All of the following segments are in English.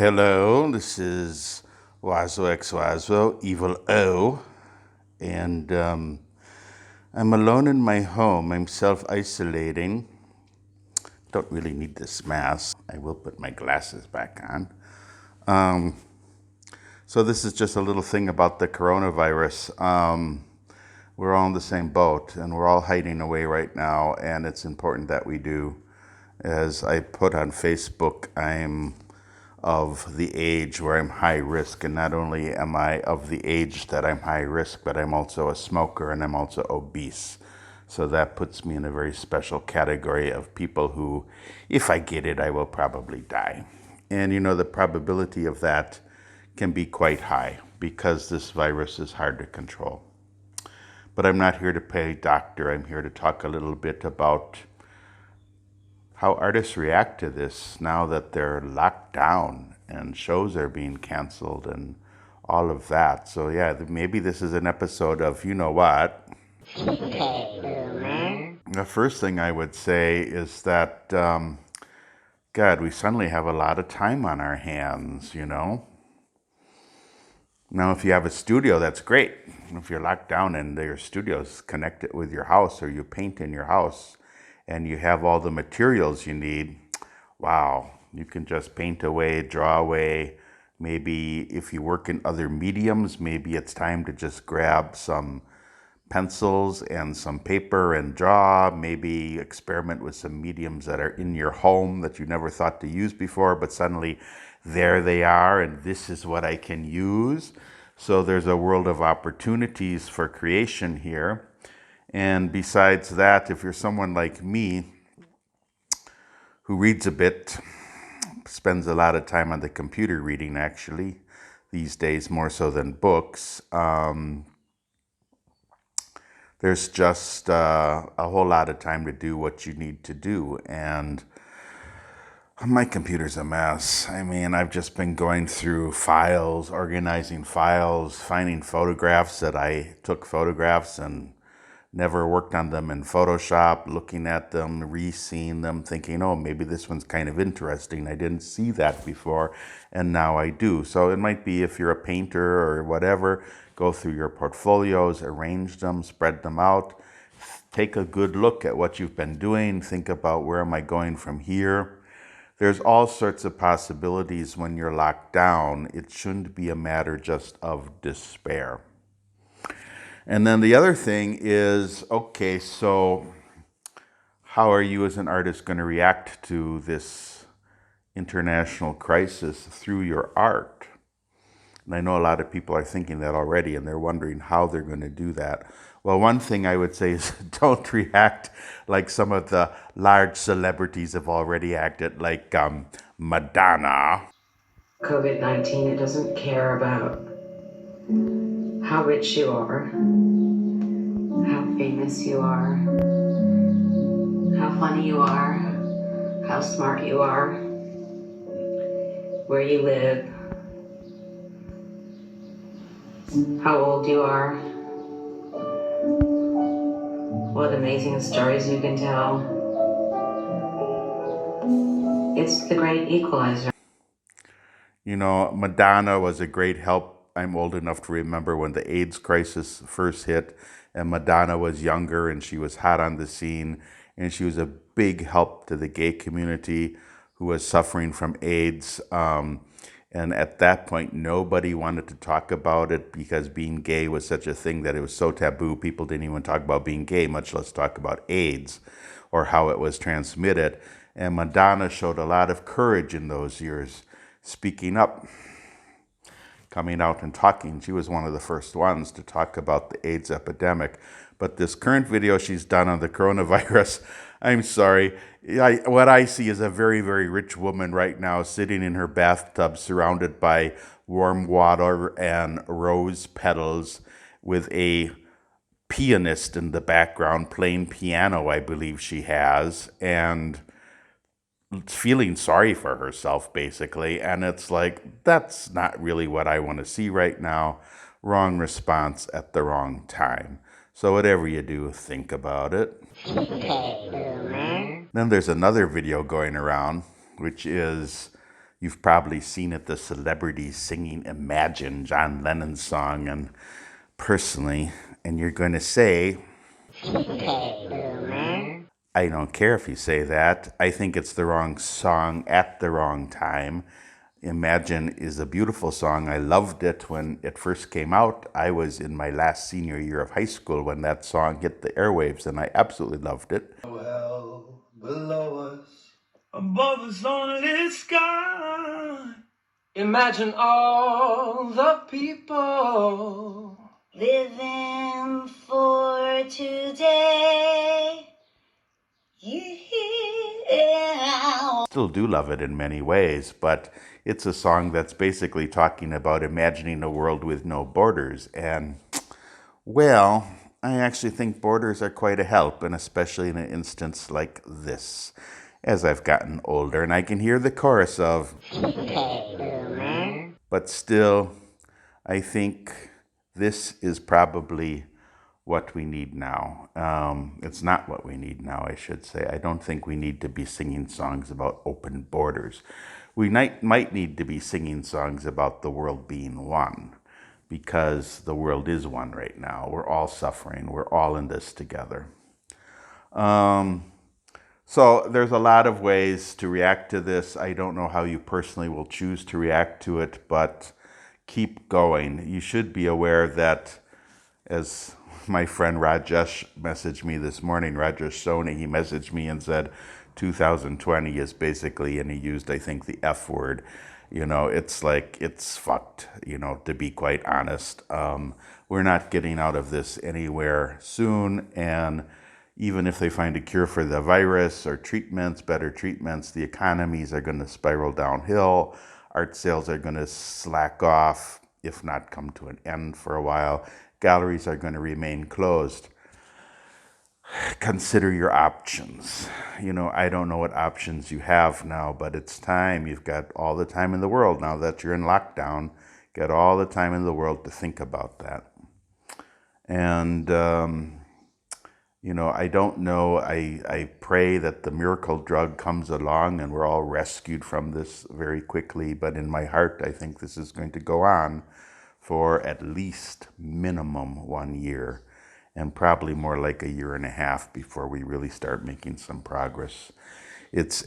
Hello, this is Wazo X Wazo, Evil O, and I'm alone in my home. I'm self-isolating. Don't really need this mask. I will put my glasses back on. So this is just a little thing about the coronavirus. We're all in the same boat, and we're all hiding away right now, and it's important that we do. As I put on Facebook, I'm of the age where I'm high risk, and not only am I of the age that I'm high risk, but I'm also a smoker and I'm also obese. So that puts me in a very special category of people who, if I get it, I will probably die. And the probability of that can be quite high because this virus is hard to control. But I'm not here to play doctor. I'm here to talk a little bit about how artists react to this now that they're locked down and shows are being canceled and all of that. So yeah, maybe this is an episode of you know what. The first thing I would say is that, God, we suddenly have a lot of time on our hands. Now, if you have a studio, that's great. If you're locked down and your studio's connected with your house or you paint in your house and you have all the materials you need, wow, you can just paint away, draw away. Maybe if you work in other mediums, maybe it's time to just grab some pencils and some paper and draw. Maybe experiment with some mediums that are in your home that you never thought to use before, but suddenly there they are, and this is what I can use. So there's a world of opportunities for creation here. And besides that, if you're someone like me who reads a bit, spends a lot of time on the computer reading actually, these days more so than books, there's just a whole lot of time to do what you need to do. And my computer's a mess. I mean, I've just been going through files, organizing files, finding photographs that I took photographs and never worked on them in Photoshop, looking at them, re-seeing them, thinking, oh, maybe this one's kind of interesting. I didn't see that before, and now I do. So it might be if you're a painter or whatever, go through your portfolios, arrange them, spread them out, take a good look at what you've been doing, think about where am I going from here. There's all sorts of possibilities when you're locked down. It shouldn't be a matter just of despair. And then the other thing is, okay, so how are you as an artist going to react to this international crisis through your art? And I know a lot of people are thinking that already, and they're wondering how they're going to do that. Well, one thing I would say is don't react like some of the large celebrities have already acted, like Madonna. COVID-19, it doesn't care about how rich you are, how famous you are, how funny you are, how smart you are, where you live, how old you are, what amazing stories you can tell. It's the great equalizer. Madonna was a great help. I'm old enough to remember when the AIDS crisis first hit, and Madonna was younger and she was hot on the scene, and she was a big help to the gay community who was suffering from AIDS. And at that point, nobody wanted to talk about it because being gay was such a thing that it was so taboo. People didn't even talk about being gay, much less talk about AIDS or how it was transmitted. And Madonna showed a lot of courage in those years, speaking up, coming out and talking. She was one of the first ones to talk about the AIDS epidemic. But this current video she's done on the coronavirus, I'm sorry, what I see is a very, very rich woman right now sitting in her bathtub surrounded by warm water and rose petals with a pianist in the background playing piano, I believe she has, and feeling sorry for herself, basically. And it's like, that's not really what I want to see right now. Wrong response at the wrong time. So whatever you do, think about it. Then there's another video going around, which is You've probably seen it, the celebrities singing Imagine, John Lennon's song, and personally, and you're going to say, "Okay, boomer." I don't care if you say that. I think it's the wrong song at the wrong time. Imagine is a beautiful song. I loved it when it first came out. I was in my last senior year of high school when that song hit the airwaves, and I absolutely loved it. Well, below us, above us only sky. Imagine all the people living for today. Yeah. Still do love it in many ways, but it's a song that's basically talking about imagining a world with no borders. And, well, I actually think borders are quite a help, and especially in an instance like this, as I've gotten older, and I can hear the chorus of, "Okay, boomer." But still, I think this is probably what we need now. It's not what we need now, I should say. I don't think we need to be singing songs about open borders. We might need to be singing songs about the world being one, because the world is one right now. We're all suffering. We're all in this together. So there's a lot of ways to react to this. I don't know how you personally will choose to react to it, but keep going. You should be aware that, as my friend Rajesh messaged me this morning, Rajesh Soni, he messaged me and said 2020 is basically, and he used, I think, the F word. You know, it's like, it's fucked, you know, to be quite honest. We're not getting out of this anywhere soon, and even if they find a cure for the virus or treatments, better treatments, the economies are going to spiral downhill. Art sales are going to slack off, if not come to an end for a while. Galleries are going to remain closed. Consider your options. You know, I don't know what options you have now, but it's time. You've got all the time in the world now that you're in lockdown. Got all the time in the world to think about that. And, you know, I don't know. I pray that the miracle drug comes along and we're all rescued from this very quickly. But in my heart, I think this is going to go on for at least minimum 1 year, and probably more like 1.5 years before we really start making some progress. It's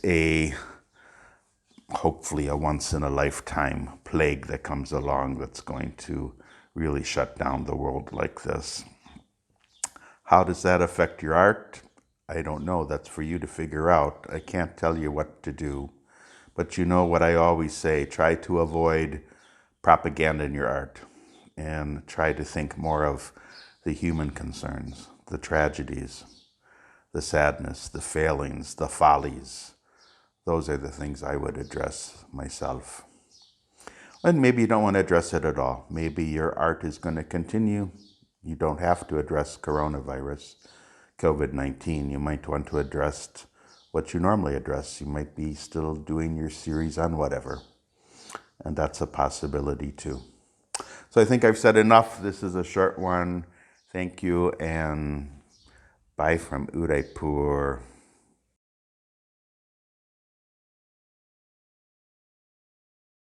hopefully a once-in-a-lifetime plague that comes along that's going to really shut down the world like this. How does that affect your art? I don't know. That's for you to figure out. I can't tell you what to do. But you know what I always say, try to avoid propaganda in your art, and try to think more of the human concerns, the tragedies, the sadness, the failings, the follies. Those are the things I would address myself. And maybe you don't want to address it at all. Maybe your art is going to continue. You don't have to address coronavirus, COVID-19. You might want to address what you normally address. You might be still doing your series on whatever. And that's a possibility too. So I think I've said enough. This is a short one. Thank you, and bye from Udaipur.